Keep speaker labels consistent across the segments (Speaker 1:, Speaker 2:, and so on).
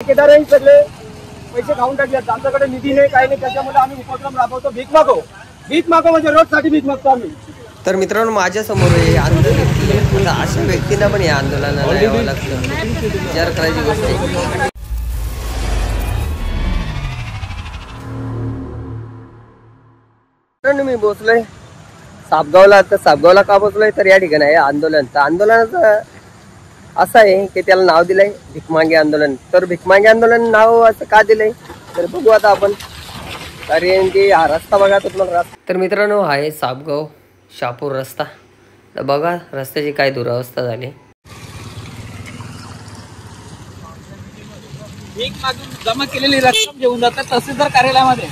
Speaker 1: ठेकेदारही सगळे पैसे खाऊन टाकले, आमच्याकडे निधी नाही काही नाही, त्याच्यामुळे आम्ही उपक्रम राबवतो भीक मागो. भीक मागो म्हणजे रोजसाठी भीक मागतो आम्ही.
Speaker 2: तर मित्रांनो, माझ्या समोर हे आंदोलन, आता अशा व्यक्तींना पण या आंदोलनाला यावं लागतं, विचार करायची गोष्ट आहे. मी पोहोचलोय सापगावला. तर सापगावला का पोहोचलोय तर या ठिकाणी आहे आंदोलन. तर आंदोलनाचं असं आहे की त्याला नाव दिलंय भिकमांगे आंदोलन. तर भिकमांगे आंदोलन नाव असं का दिलंय तर बघू आता आपण. कारण की हा रस्ता बघा तुम्हाला. तर मित्रांनो, हा आहे सापगाव शहापूर रस्ता. तर बघा रस्त्याची काय दुरावस्था झाली.
Speaker 1: भीक मागून जमा केलेली रक्कम घेऊन जातात तहसीलदार कार्यालयामध्ये.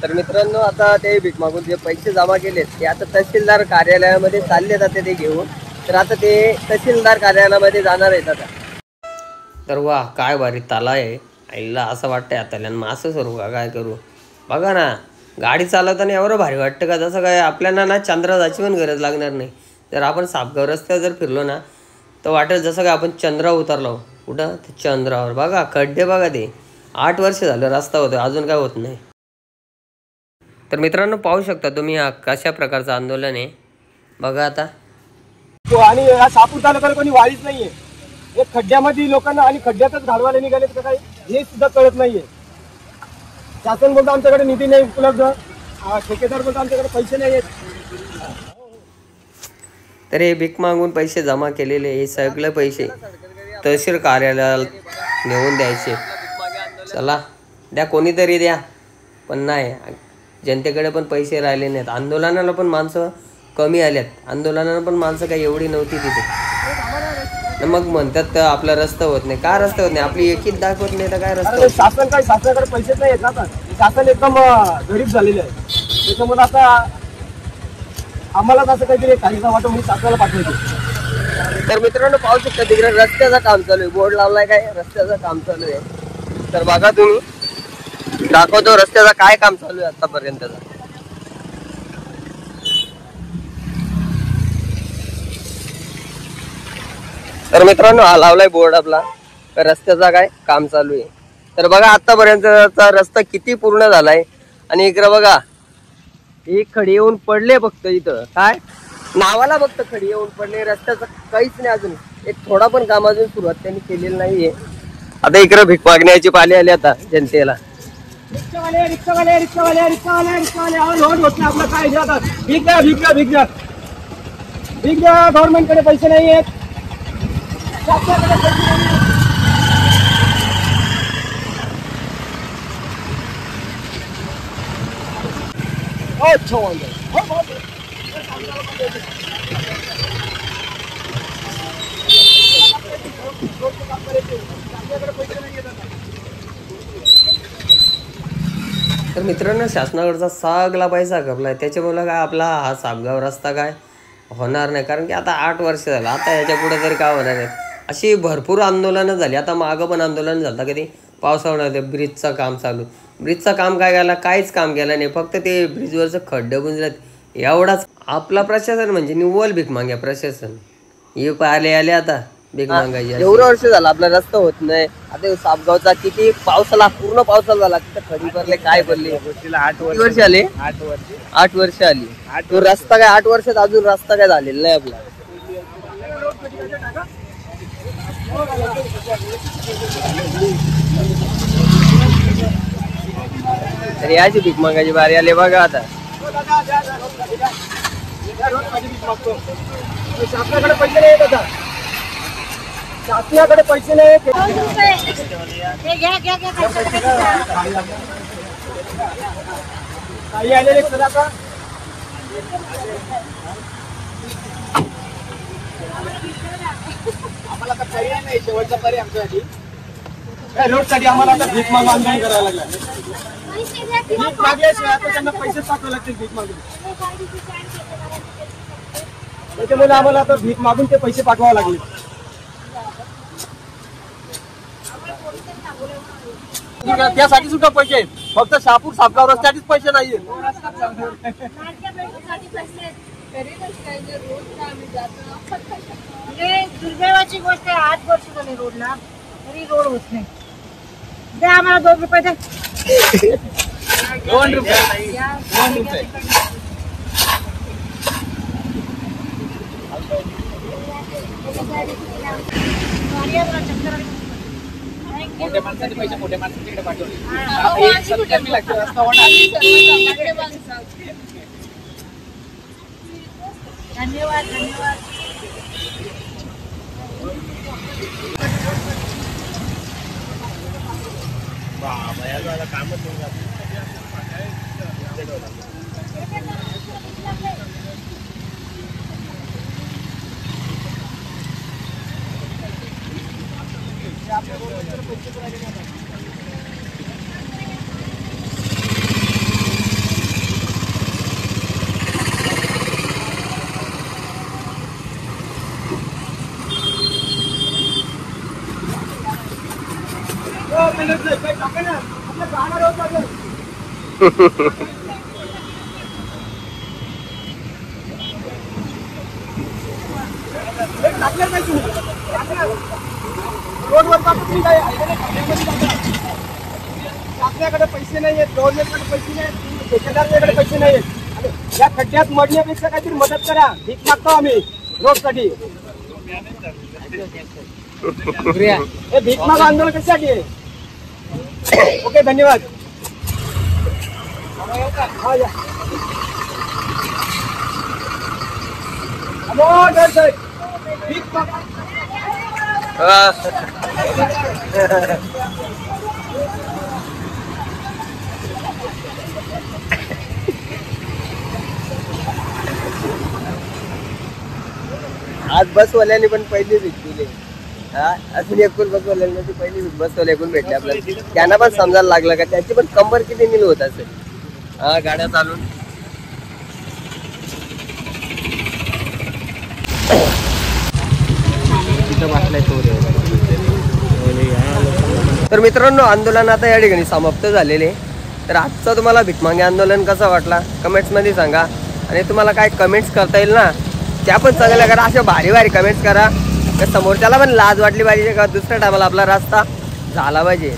Speaker 2: तर मित्रांनो, आता ते भीक मागून जे पैसे जमा केलेत ते आता तहसीलदार कार्यालयामध्ये चालले जाते ते घेऊन. तर आता ते तहसीलदार कार्यालयामध्ये जाणार आहेत आता. तर वा, काय भारी ताला आहे. आईला असं वाटतंय आता असं करू का काय करू. बघा ना, गाडी चालवताना एवढं भारी वाटतं का, जसं काय आपल्याला ना चंद्राची पण गरज लागणार नाही. जर आपण सापगाव रस्त्यावर जर फिरलो ना तर वाटेल जसं काय आपण चंद्रावर उतरलो. कुठं ते चंद्रावर. बघा खड्डे बघा, ते 8 वर्ष झालं रस्ता होतो अजून काय होत नाही. तर मित्रांनो, पाहू शकता तुम्ही हा कशा प्रकारचं आंदोलन आहे. बघा आता.
Speaker 1: आणि या शहापूर तालुक्याला कोणी वाळीच नाहीये. एक खड्ड्यामध्ये लोकांना आणि खड्ड्यातच घालवायला निघाले का काय हे सुद्धा कळत नाहीये. शासन बोलतो आमच्याकडे निधी नाही उपलब्ध, ठेकेदार बोलतो आमच्याकडे पैसे नाही आहेत.
Speaker 2: तर हे भीक मागून पैसे जमा केलेले हे सगळे पैसे तहसील कार्यालयाला नेऊन द्यायचे. चला द्या, कोणीतरी द्या. पण नाही, जनतेकडे पण पैसे राहिले नाहीत. आंदोलनाला पण माणसं कमी आल्यात. आंदोलनाला पण माणसं काही एवढी नव्हती तिथे. मग म्हणतात आपला रस्ता होत नाही. का रस्ता होत नाही? आपली एकीच दाखवत नाही तर काय रस्ता.
Speaker 1: शासन काय, शासनाकडे पैसेच नाही येत ना. शासन एकदम गरीब झालेले आहे. त्याच्यामुळे आता आम्हालाच असं काहीतरी काहीसा वाटत म्हणून शासनाला पाठवायचं.
Speaker 2: तर मित्रांनो, पाहू शकता तिकडे रस्त्याचं काम चालू आहे. बोर्ड लावलाय काय, रस्त्याचं काम चालू आहे. तर बघा तुम्ही, दाखवतो रस्त्याचं काय काम चालू आहे आतापर्यंतचं. तर मित्रांनो, हा लावलाय बोर्ड आपला, तर रस्त्याचा काय काम चालू आहे. तर बघा आतापर्यंतचा रस्ता किती पूर्ण झालाय. आणि इकडे बघा, एक खडी येऊन पडले फक्त इथं. काय नावाला फक्त खडी येऊन पडले, रस्त्याचं काहीच नाही अजून. एक थोडा पण काम अजून सुरुवात त्यांनी केलेली नाहीये. आता इकडे भीक मागण्याची पाली आली आता जनतेला.
Speaker 1: रिक्षावाले रिक्षावाले रिक्षावाले रिक्षावाले रिक्षावाले आपलं काय जातात. भीक द्या भीक द्या भीक द्या भीक द्या. गव्हर्नमेंटकडे पैसे नाही आहेत. शासनाकडे पैसे नाही आहेत.
Speaker 2: तर मित्रांनो, शासनाकडचा सगळा पैसा गपलाय. त्याच्यामुळे काय आपला हा सापगाव रस्ता काय होणार नाही. कारण की आता 8 वर्ष झालं. आता याच्या पुढे तरी काय होणार आहे. अशी भरपूर आंदोलनं झाली. आता मागं पण आंदोलन झालं कधी पावसाळ्यामध्ये ब्रिजचं काम चालू. ब्रिजचं काम काय केलं, काहीच काम केलं नाही. फक्त ते ब्रिजवरचं खड्डे बुंजलेत एवढाच. आपला प्रशासन म्हणजे निव्वळ भीक माग्या प्रशासन. हे आले आता भीक मागायची. एवढं वर्ष झालं आपला रस्ता होत नाही. आता सापगावचा किती पावसाला, पूर्ण पावसाला झाला. तिथं खडी भरले काय भरले. 8 वर्ष आले. 8 वर्ष आली. तो रस्ता काय 8 वर्षात अजून रस्ता काय झालेला नाही आपला. तर याची भीक मागायची बारी आली बघा आता.
Speaker 1: शासनाकडे पैसे नाही येत. शासनाकडे पैसे नाही येत. काही आलेले चला आता. आम्हाला आता पर्याय नाही, शेवटचा पर्याय आमच्यासाठी रोडसाठी आम्हाला आता भीक मागून आंदोलन करायला लागलं. भीक मागल्याशिवाय आता त्यांना पैसे टाकावे लागतील भीक मागून. त्याच्यामुळे आम्हाला आता भीक मागून ते पैसे पाठवावे लागले. त्यासाठी सुद्धा पैसे आहेत. फक्त शहापूर सापगाव रस्त्यासाठीच पैसे नाहीये.
Speaker 3: म्हणजे दुर्दैवाची गोष्ट आहे, 8 वर्ष झाले रोडला तरी रोड होत नाही. द्या आम्हाला 2 रुपये द्या.
Speaker 1: 2 रुपये. 2 रुपये.
Speaker 4: मोठ्या माणसाने पैसे मोठ्या माणसांकडे पाठवले.
Speaker 3: धन्यवाद धन्यवाद.
Speaker 1: आपल्याकडे पैसे नाही आहेत, गव्हर्नमेंटकडे पैसे नाही, ठेकेदाराकडे पैसे नाही आहेत. या खड्ड्यात मरण्यापेक्षा काहीतरी मदत करा. भीक मागतो आम्ही रोडसाठी. हे भीक माग आंदोलन कशासाठी आहे? ओके धन्यवाद. हा या. भीक माग.
Speaker 2: आज बसवाल्याने पण पहिली भीक दिली. अजून एकूण बसवाल्यांना ती पहिली बसवाल्याकडून भेटली आपल्याला. त्यांना पण समजायला लागलं का त्यांची पण कंबर किती नील होत असेल. हा गाड्या चालून तर मित्रांनो, आंदोलन आता या ठिकाणी समाप्त झालेले. तर आजचं तुम्हाला भिकमांगे आंदोलन कसं वाटला कमेंट्समध्ये सांगा. आणि तुम्हाला काय कमेंट्स करता येईल ना त्या पण चांगल्या करा. अशा भारी भारी कमेंट्स करा. तर समोरच्याला पण लाज वाटली पाहिजे का दुसऱ्या टायमाला आपला रस्ता झाला पाहिजे.